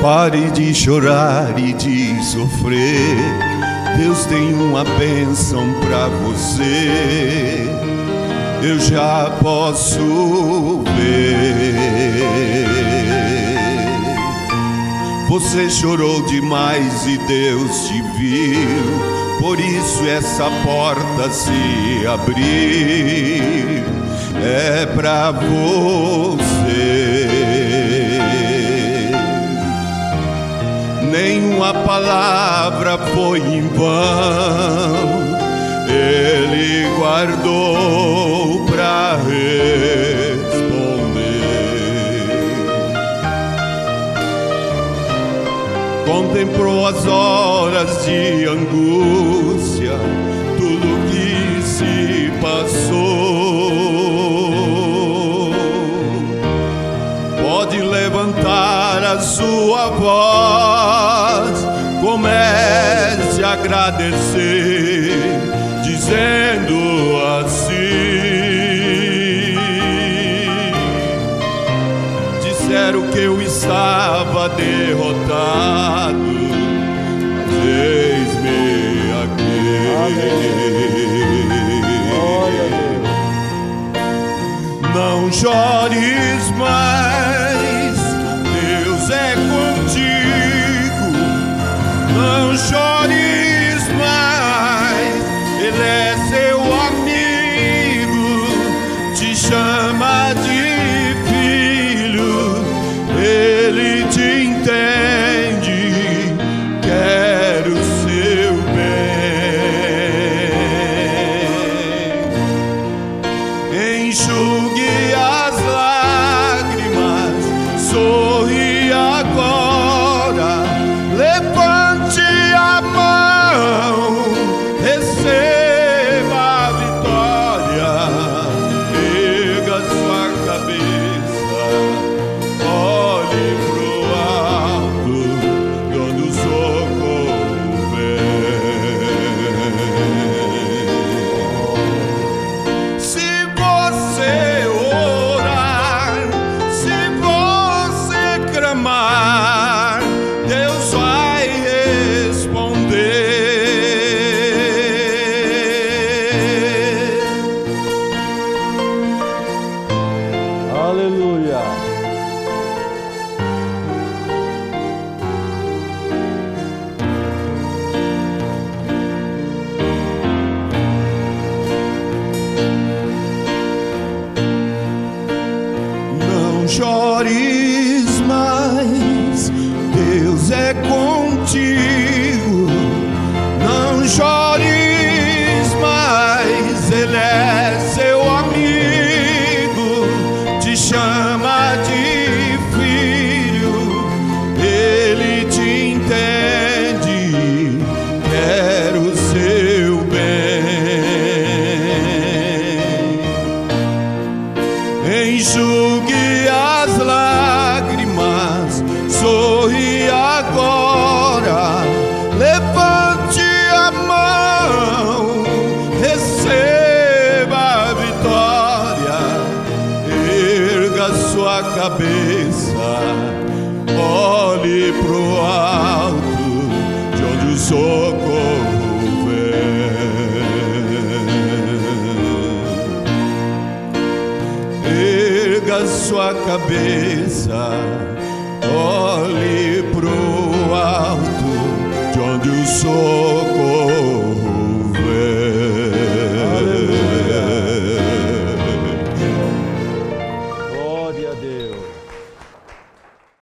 Pare de chorar e de sofrer. Deus tem uma bênção pra você. Eu já posso ver. Você chorou demais e Deus te viu. Por isso essa porta se abriu. É pra você. Nenhuma palavra foi em vão. Ele guardou pra responder. Contemplou as horas de angústia, tudo que se passou. Pode levantar a sua voz, comece a agradecer, dizendo assim: disseram que eu estava derrotado, mas eis-me aqui. Não chores mais, Deus é contigo. Não chores mais, Ele é seu amigo, te chama de filho, Ele te entende, quer o seu bem. Enxugue as lágrimas, sorri agora, levante a mão, receba a vitória, erga sua cabeça, olhe pro alto, de onde o socorro vem. Se você orar, se você clamar, Deus vai responder. Aleluia. Não chores mais, Deus é contigo. Não chores mais, Ele é seu amigo, te chama de filho, Ele te entende, quer o seu bem. Enxugue as lágrimas, sorri agora, levante a mão, receba a vitória, erga sua cabeça, olhe pro alto, de onde o socorro vem. Erga sua cabeça, olhe pro alto, de onde o sol